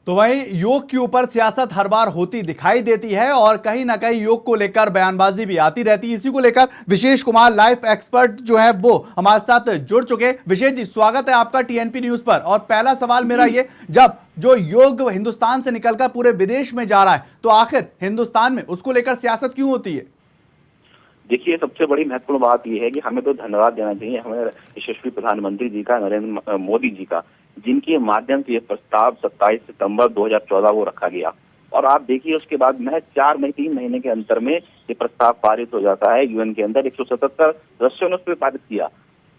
तो वहीं योग के ऊपर सियासत हर बार होती दिखाई देती है और कहीं ना कहीं योग को लेकर बयानबाजी भी आती रहती है। इसी को लेकर विशेष कुमार लाइफ एक्सपर्ट जो है वो हमारे साथ जुड़ चुके हैं। विशेष जी, स्वागत है आपका टीएनपी न्यूज पर। और पहला सवाल मेरा ये, जब जो योग हिंदुस्तान से निकलकर पूरे विदेश में जा रहा है तो आखिर हिंदुस्तान में उसको लेकर सियासत क्यों होती है? देखिए, सबसे बड़ी महत्वपूर्ण बात यह है कि हमें तो धन्यवाद देना चाहिए हमें यशस्वी प्रधानमंत्री जी का, नरेंद्र मोदी जी का, जिनके माध्यम से ये प्रस्ताव 27 सितंबर 2014 को रखा गया। और आप देखिए, उसके बाद महज 3 महीने के अंतर में ये प्रस्ताव पारित हो जाता है यूएन के अंदर। 177 सदस्यों ने उस पर पारित किया।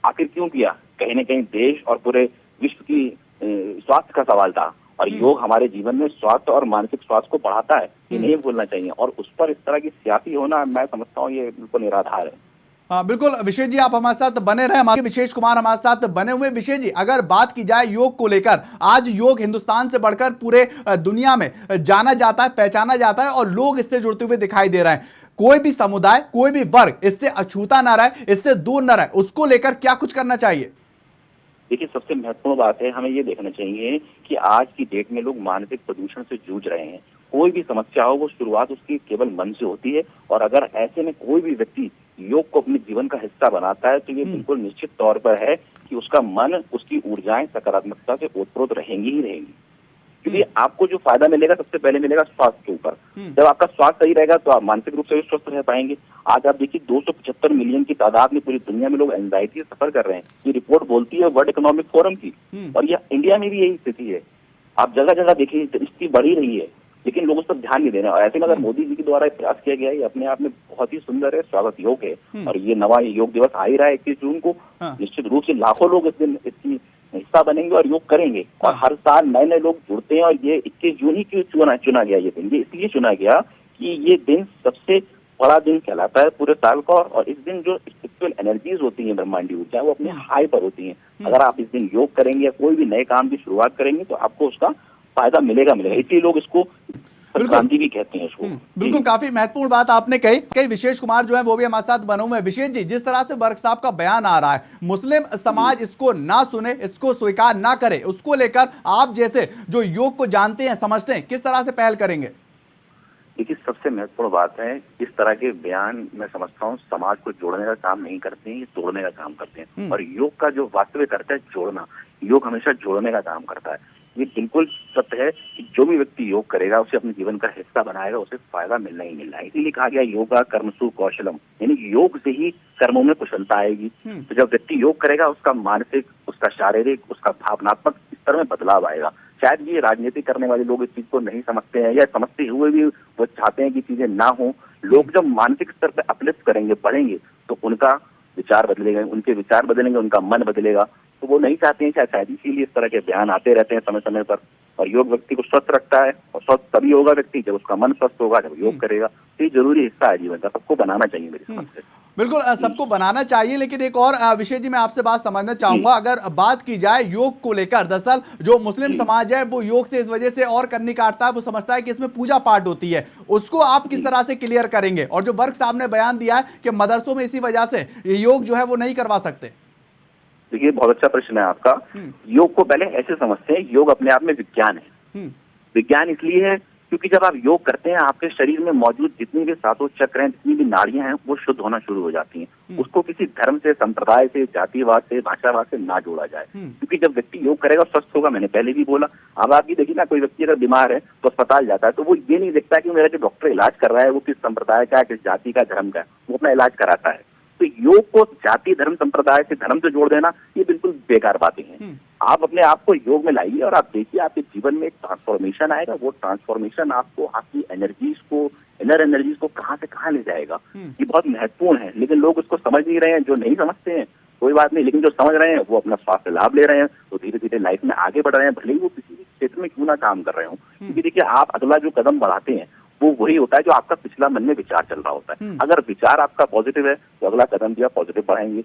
आखिर क्यों किया? कहीं न कहीं देश और पूरे विश्व की स्वास्थ्य का सवाल था। और योग हमारे जीवन में स्वास्थ्य और मानसिक स्वास्थ्य को बढ़ाता है, ये नहीं भूलना चाहिए। और उस पर इस तरह की सियासी होना, मैं समझता हूँ, ये बिल्कुल निराधार है। हाँ बिल्कुल विशेष जी, आप हमारे साथ बने रहे। हमारे विशेष कुमार हमारे साथ बने हुए। विशेष जी, अगर बात की जाए योग को लेकर, आज योग हिंदुस्तान से बढ़कर पूरे दुनिया में जाना जाता है, पहचाना जाता है और लोग इससे जुड़ते हुए दिखाई दे रहे हैं। कोई भी समुदाय, कोई भी वर्ग इससे अछूता ना रहे, इससे दूर ना रहे, उसको लेकर क्या कुछ करना चाहिए? देखिए, सबसे महत्वपूर्ण बात है, हमें ये देखना चाहिए कि आज की डेट में लोग मानसिक प्रदूषण से जूझ रहे हैं। कोई भी समस्या हो, वो शुरुआत उसकी केवल मन से होती है। और अगर ऐसे में कोई भी व्यक्ति योग को अपने जीवन का हिस्सा बनाता है तो ये बिल्कुल निश्चित तौर पर है कि उसका मन, उसकी ऊर्जाएं सकारात्मकता से ओतप्रोत रहेंगी ही रहेंगी। क्योंकि आपको जो फायदा मिलेगा, सबसे पहले मिलेगा स्वास्थ्य के ऊपर। जब आपका स्वास्थ्य सही रहेगा तो आप मानसिक रूप से भी स्वस्थ रह पाएंगे। आज आप देखिए, 275 मिलियन की तादाद में पूरी दुनिया में लोग एंजाइटी से सफर कर रहे हैं। ये रिपोर्ट बोलती है वर्ल्ड इकोनॉमिक फोरम की। और यह इंडिया में भी यही स्थिति है। आप जगह जगह देखिए, स्थिति बढ़ी रही है, लेकिन लोग उस पर ध्यान नहीं दे रहे हैं। और ऐसे में अगर मोदी जी के द्वारा प्रयास किया गया है, ये अपने आप में बहुत ही सुंदर है, स्वागत योग है। और ये नवा योग दिवस आ ही रहा है 21 जून को। निश्चित रूप से लाखों लोग इस दिन इसकी हिस्सा बनेंगे और योग करेंगे। और हर साल नए नए लोग जुड़ते हैं। और ये 21 जून ही क्यों चुना गया ये दिन? ये इसलिए चुना गया कि ये दिन सबसे बड़ा दिन कहलाता है पूरे साल का। और इस दिन जो स्पिरिचुअल एनर्जीज होती हैं, ब्रह्मांडी ऊर्जा, वो अपने हाई पर होती हैं। अगर आप इस दिन योग करेंगे या कोई भी नए काम की शुरुआत करेंगे तो आपको उसका फायदा मिलेगा। इसलिए लोग इसको क्रांति भी कहते हैं इसको। बिल्कुल, काफी महत्वपूर्ण बात आपने कही। कई विशेष कुमार जो है वो भी हमारे साथ बने हुए हैं। विशेष जी, जिस तरह से वर्क साहब का बयान आ रहा है, मुस्लिम समाज इसको ना सुने, इसको स्वीकार ना करे, उसको लेकर आप जैसे जो योग को जानते हैं, समझते हैं, किस तरह से पहल करेंगे? देखिए, सबसे महत्वपूर्ण बात है, इस तरह के बयान मैं समझता हूँ समाज को जोड़ने का काम नहीं करते हैं, ये तोड़ने का काम करते हैं। और योग का जो वास्तविक अर्थ है जोड़ना, योग हमेशा जोड़ने का काम करता है। ये बिल्कुल सत्य है कि जो भी व्यक्ति योग करेगा, उसे अपने जीवन का हिस्सा बनाएगा, उसे फायदा मिलना ही मिलना है। इसीलिए कहा गया योगा कर्मसु कौशलम, यानी योग से ही कर्मों में कुशलता आएगी। तो जब व्यक्ति योग करेगा, उसका मानसिक, उसका शारीरिक, उसका भावनात्मक स्तर में बदलाव आएगा। शायद ये राजनीति करने वाले लोग इस चीज को नहीं समझते हैं, या समझते हुए भी वो चाहते हैं कि चीजें ना हो। लोग जब मानसिक स्तर पर अपलिफ्ट करेंगे, बढ़ेंगे, तो उनका विचार बदलेगा, उनके विचार बदलेंगे, उनका मन बदलेगा। तो वो नहीं चाहते हैं, शायद इसीलिए इस तरह के बयान आते रहते हैं समय समय पर। और योग व्यक्ति को स्वस्थ रखता है, और स्वस्थ तभी होगा व्यक्ति जब उसका मन स्वस्थ होगा, जब योग करेगा। तो ये जरूरी हिस्सा है जीवन का, सबको बनाना चाहिए मेरी समझ से। बिल्कुल, सबको बनाना चाहिए। लेकिन एक और विषय जी, मैं आपसे बात समझना चाहूंगा। अगर बात की जाए योग को लेकर, दरअसल जो मुस्लिम समाज है वो योग से इस वजह से और करनी काटता है, वो समझता है कि इसमें पूजा पाठ होती है। उसको आप किस तरह से क्लियर करेंगे? और जो वर्क साहब ने बयान दिया है कि मदरसों में इसी वजह से योग जो है वो नहीं करवा सकते। देखिए, बहुत अच्छा प्रश्न है आपका। योग को पहले ऐसे समझते हैं, योग अपने आप में विज्ञान है। विज्ञान इसलिए है क्योंकि जब आप योग करते हैं, आपके शरीर में मौजूद जितनी भी सातों चक्र हैं, जितनी भी नाड़ियां हैं, वो शुद्ध होना शुरू हो जाती हैं। उसको किसी धर्म से, संप्रदाय से, जातिवाद से, भाषावाद से ना जोड़ा जाए। क्योंकि जब व्यक्ति योग करेगा, स्वस्थ होगा। मैंने पहले भी बोला। अब आप ये देखिए ना, कोई व्यक्ति अगर बीमार है तो अस्पताल जाता है, तो वो ये नहीं देखता कि मेरा जो डॉक्टर इलाज कर रहा है वो किस संप्रदाय का, किस जाति का, धर्म का है। वो अपना इलाज कराता है। तो योग को जाति, धर्म, संप्रदाय से, धर्म से जोड़ देना, ये बिल्कुल बेकार बातें हैं। आप अपने आप को योग में लाइए और आप देखिए, आपके जीवन में एक ट्रांसफॉर्मेशन आएगा। वो ट्रांसफॉर्मेशन आपको, आपकी एनर्जीज को, इनर एनर्जीज को कहाँ से कहाँ ले जाएगा। ये बहुत महत्वपूर्ण है, लेकिन लोग उसको समझ नहीं रहे हैं। जो नहीं समझते हैं कोई बात नहीं, लेकिन जो समझ रहे हैं वो अपना स्वास्थ्य लाभ ले रहे हैं, तो धीरे धीरे लाइफ में आगे बढ़ रहे हैं, भले ही वो किसी भी क्षेत्र में क्यों ना काम कर रहे हो। क्योंकि देखिए, आप अगला जो कदम बढ़ाते हैं वो वही होता है जो आपका पिछला मन में विचार चल रहा होता है। अगर विचार आपका पॉजिटिव है तो अगला कदम भी आप पॉजिटिव बढ़ाएंगे।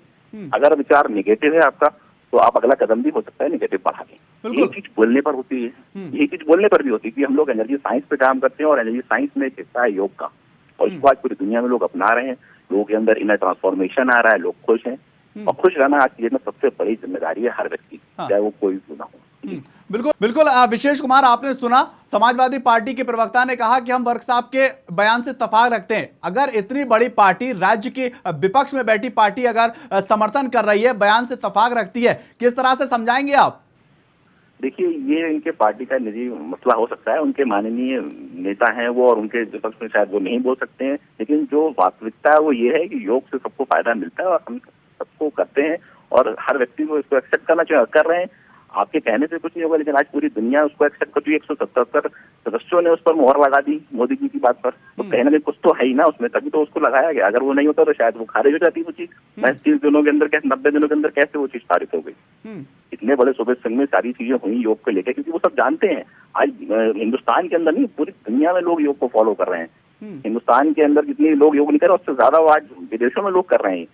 अगर विचार नेगेटिव है आपका, तो आप अगला कदम भी हो सकता है नेगेटिव बढ़ा दें। ये चीज बोलने पर होती है, यही चीज बोलने पर भी होती है कि हम लोग एनर्जी साइंस पे काम करते हैं, और एनर्जी साइंस में एक हिस्सा है योग का। और इसको आज पूरी दुनिया में लोग अपना रहे हैं। लोगों के अंदर इनर ट्रांसफॉर्मेशन आ रहा है, लोग खुश हैं। और खुश रहना आज की डेट में सबसे बड़ी जिम्मेदारी है हर व्यक्ति, चाहे वो कोई भी ना हो। बिल्कुल बिल्कुल। विशेष कुमार, आपने सुना समाजवादी पार्टी के प्रवक्ता ने कहा कि हम वर्क साहब के बयान से इत्तेफाक रखते हैं। अगर इतनी बड़ी पार्टी, राज्य की विपक्ष में बैठी पार्टी अगर समर्थन कर रही है, बयान से इत्तेफाक रखती है, किस तरह से समझाएंगे आप? देखिए, ये इनके पार्टी का निजी मसला हो सकता है, उनके माननीय नेता हैं वो, और उनके विपक्ष में शायद वो नहीं बोल सकते हैं, लेकिन जो वास्तविकता है वो ये है कि योग से सबको फायदा मिलता है और हम सबको करते हैं, और हर व्यक्ति को इसको एक्सेप्ट करना चाहिए, कर रहे हैं। आपके कहने से कुछ नहीं होगा, लेकिन आज पूरी दुनिया उसको एक्सेप्ट करती है। 177 सदस्यों ने उस पर मुहर लगा दी मोदी जी की बात पर, तो कहीं ना कहीं कुछ तो है ही ना उसमें, तभी तो उसको लगाया गया। अगर वो नहीं होता तो शायद वो खारिज हो जाती वो चीज। 30 दिनों के अंदर कैसे, 90 दिनों के अंदर कैसे वो चीज पारित हो गई? इतने बड़े सूबे संघ में सारी चीजें हुई योग को लेकर, क्योंकि वो सब जानते हैं। आज हिंदुस्तान के अंदर नहीं, पूरी दुनिया में लोग योग को फॉलो कर रहे हैं। हिंदुस्तान के अंदर जितने लोग योग नहीं कर रहे, उससे ज्यादा वो आज विदेशों में लोग कर रहे हैं।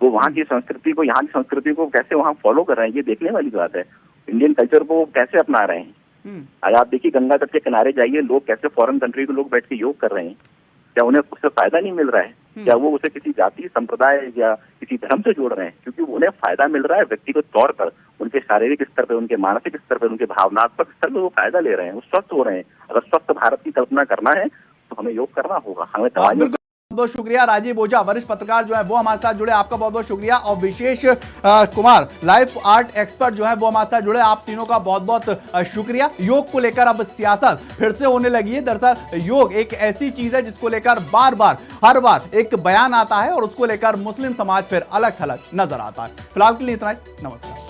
वो वहाँ की संस्कृति को, यहाँ की संस्कृति को कैसे वहाँ फॉलो कर रहे हैं, ये देखने वाली बात है। इंडियन कल्चर को कैसे अपना रहे हैं। आज आप देखिए, गंगा तट के किनारे जाइए, लोग कैसे फॉरेन कंट्री के लोग बैठ के योग कर रहे हैं। क्या उन्हें उससे फायदा नहीं मिल रहा है? क्या वो उसे किसी जाति, संप्रदाय या किसी धर्म से जोड़ रहे हैं? क्योंकि उन्हें फायदा मिल रहा है व्यक्तिगत तौर पर, उनके शारीरिक स्तर पर, उनके मानसिक स्तर पर, उनके भावनात्मक स्तर पर वो फायदा ले रहे हैं, वो स्वस्थ हो रहे हैं। अगर स्वस्थ भारत की कल्पना करना है तो हमें योग करना होगा। हमें दवाइयों बहुत शुक्रिया। राजीव ओझा, वरिष्ठ पत्रकार जो है वो हमारे साथ जुड़े, आपका बहुत बहुत शुक्रिया। और विशेष कुमार, लाइफ आर्ट एक्सपर्ट जो है वो हमारे साथ जुड़े, आप तीनों का बहुत बहुत शुक्रिया। योग को लेकर अब सियासत फिर से होने लगी है। दरअसल योग एक ऐसी चीज है जिसको लेकर बार बार, हर बार एक बयान आता है और उसको लेकर मुस्लिम समाज फिर अलग थलग नजर आता है। फिलहाल के लिए इतना ही, नमस्कार।